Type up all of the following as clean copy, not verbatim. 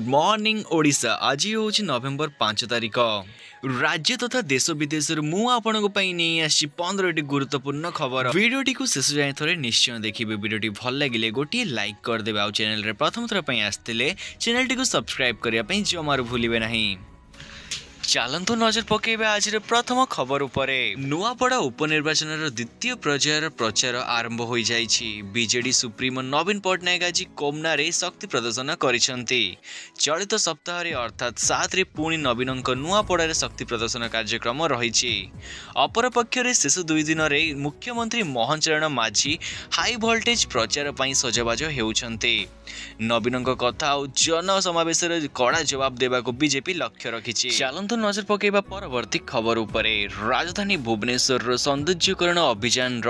Good morning Odisha. आज हूँ नवेम्बर 5 तारिख। राज्य तथा देश विदेश मुझे 15 गुरुत्वपूर्ण खबर। वीडियोटी को शेष जाए थे निश्चय देखिए। वीडियोटी भल लगे गोटे लाइक करदे। आ चैनल प्रथम थर आसते चैनल टी सब्सक्राइब करने जमार भूलिए नहीं। चलतु नजर पकेबा आज प्रथम खबर उपरे। नुआपड़ा उपनिर्वाचन द्वितीय पर्यायर प्रचार आरंभ हो जाइछि। बीजेडी सुप्रीमो नवीन पट्टनायक आज कोमनार शक्ति प्रदर्शन करिसेंती। चलित सप्ताह अर्थात 7 रे पुणी नवीन नुआपड़ा शक्ति प्रदर्शन कार्यक्रम रही। अपरपक्षे शेष 2 दिन में मुख्यमंत्री मोहन चरण माझी हाई वोल्टेज प्रचार पर सजबाज होउछंती। नवीन कथा और जन समावेश कड़ा जवाब देवा बीजेपी लक्ष्य रखिछि। चलतु नजर पकेबा परवर्ती खबर उपरे। राजधानी भुवनेश्वर सौंदर्यकरण अभियान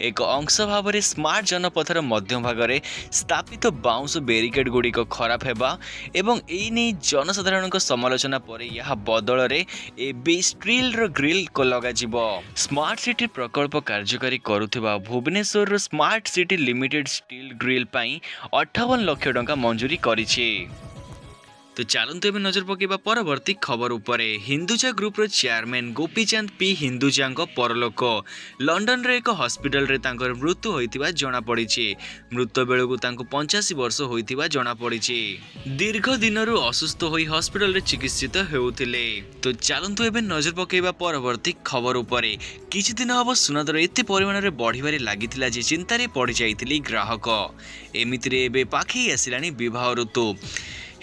एक अंश भाव स्मार्ट जनपथर मध्य भाग में स्थापित बाउंस बेरिकेड गुड़िक खराब हेबा एवं एने जनसाधारण समालोचना पर यह बदल में स्टील ग्रिल लगा स्मार्ट सिटी प्रकल्प कार्यकारी करुवा Bhubaneswar smart city limited steel grill 58 lakh टंका मंजूरी करिछि। तो चलतु एवं नजर पकेबा परवर्ती खबर उपरे। Hinduja group chairman Gopichand P Hinduja परलोक। लंडन रे एक हॉस्पिटल रे तांकर मृत्यु होइतिबा जणा पड़िछि। मृत्यु बेलकु तांको 85 वर्ष होइतिबा जणा पड़िछि। दीर्घ दिनरु असुस्थ होई हॉस्पिटल रे चिकित्सित हेउथिले। तो चलतु एवं नजर पकेबा परवर्ती खबर उपरे। किछि दिन हबो सुना दर एते परिमाण रे बढ़िबारे लागितिला जे चिंतारे पड़ि जाइतिली ग्राहक। एमितिरे एबे पाखी आसिलानी विवाह ऋतु।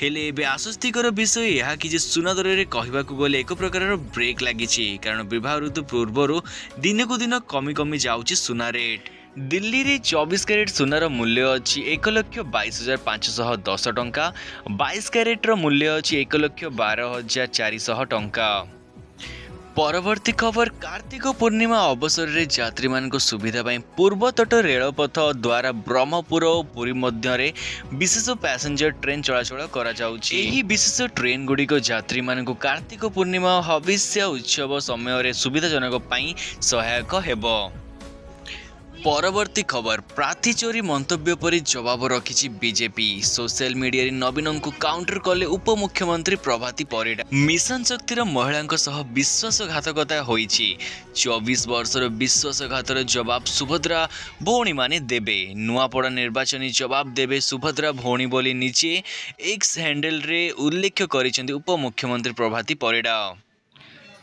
हेले एबे आश्वस्तिकर विषय यह कि सुना दर में कहवाक गले एक प्रकार ब्रेक लगी। कारण विवाह ऋतु पूर्वर दिन को दिन कमी कमी जाउछि सुना रेट। दिल्ली रे 24 कैरेट सुनार मूल्य अच्छी 1,22,510 टंका। 22 कैरेट मूल्य अच्छी 1,12,400 टंका। परवर्ती खबर। कार्तिक पूर्णिमा अवसर में यात्री मान सुविधा पूर्वतट रेलपथ द्वारा ब्रह्मपुर और पुरी मध्य विशेष पैसेंजर ट्रेन चलाचल करा जाउछि। एही विशेष ट्रेन गुड़िक यात्री मान कार्तिक पूर्णिमा हविष्य उत्सव समय सुविधाजनक सहायक हेबो। परवर्ती खबर। प्रार्थी चोरी मंतव्य पर जवाब रखी बीजेपी। सोशल मीडिया नवीन को काउंटर कले उपमुख्यमंत्री प्रभाती परिडा। मिशन शक्तिर महिला सह विश्वासघातकता होइछि। 24 वर्षर विश्वासघातर जवाब सुभद्रा भौणी माने देबे। नुआपड़ा निर्वाचनी जवाब देबे सुभद्रा भौणी बोली निजे एक्स हैंडल रे उल्लेख करिसेंती उपमुख्यमंत्री प्रभाती परिडा।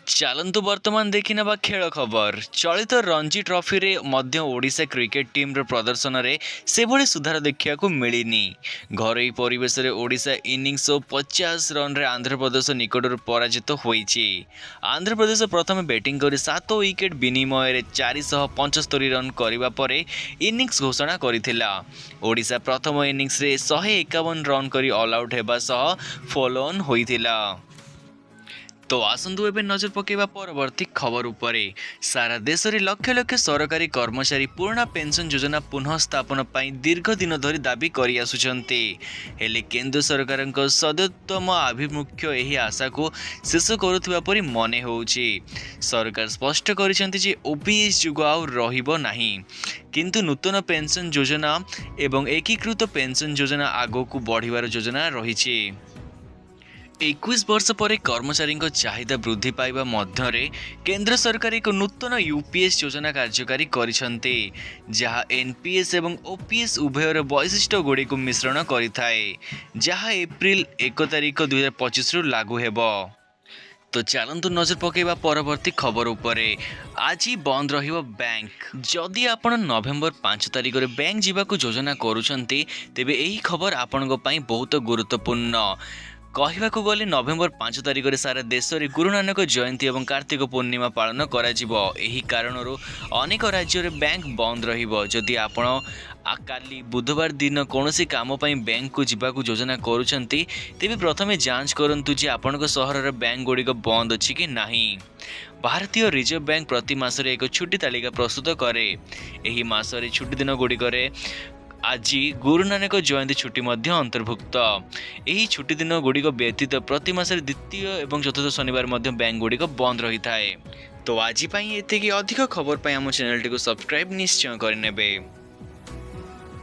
चलतु वर्तमान देखिना खेल खबर। चलित रणजी ट्रॉफी रे मध्य ओडिशा क्रिकेट टीम रो प्रदर्शन रे से भली सुधार देखा मिलनी। घरोई परिवेश रे ओडिशा इनिंग्स 50 रन रे आंध्र प्रदेश निकट पराजित होईछि। आंध्र प्रदेश प्रथम बैटिंग कर 7 विकेट विनिमय रे 475 रन करिबा परे इनिंग्स घोषणा करिथिला। ओडिशा प्रथम इनिंग्स रे 151 रन करी ऑल आउट हेबा सह फॉलो ऑन होइथिला। तो आसंतु एबे नजर पकेबा परवर्ती खबर उपरे। सारा देश में लक्ष लक्ष सरकारी कर्मचारी पुराना पेंशन योजना पुनः स्थापन पाई दीर्घ दिन धरी दाबी करि आसुचंती। हेले केंद्र सरकार सदोत्तम आभिमुख्य एही आशा को शेष करुथिबा परि मने होउछि। सरकार स्पष्ट करिसेंती जे ओपीएस जुग आउ रहिबो नाही, किंतु नूतन पेंशन योजना एवं एकीकृत पेंशन योजना आगो को बढ़िवार योजना रहिछि। 21 वर्ष पर कर्मचारी चाहिदा वृद्धि पाइबा मध्य केंद्र सरकार एक नूतन यूपीएस योजना कार्यकारी करिसेंती, जहाँ एनपीएस एवं ओपीएस उभयर वैशिष्ट्य गुड़ी को मिश्रण करिथाए, जहाँ एप्रिल 1 तारिख 2025 रु लागू हेबो। तो चलतु नजर पकेबा परवर्ती खबर उपरे। आज बंद रहिबो बैंक। जदि आपण नवेम्बर 5 तारिख रे बैंक जीवाकू योजना करूछंती तेबे एही खबर आपणको पई बहुत गुरुत्वपूर्ण। कहवाकू गले नवेम्बर 5 तारिख रे सारा देश में गुरु नानक जयंती और कार्तिक पूर्णिमा पालन करा जिवो। एही कारणरू अनेक राज्य रे बैंक बंद रहिबो। जदि आपण काली बुधवार दिन कौनसी काम पई बैंक को जीवाकू योजना करूछंती तेबे प्रथमे जांच करंतु जे आपणको सहर रे बैंक गुड़िक बंद अछि कि नाही। भारतीय रिजर्व बैंक प्रति मास रे एक छुट्टी तालिका प्रस्तुत करे। एही मास रे छुट्टी दिन गुड़िक आज गुरु नानक जयंती छुट्टी मध्य अंतर्भुक्त। यही छुट्टी दिन गुड़िक व्यतीत प्रति मास द्वितीय और चतुर्थ शनिवार मध्य बैंक गुड़िक बंद रही थाए। तो आज एतिकी अधिक खबर पाई आम चैनल टी सब्सक्राइब निश्चय करने।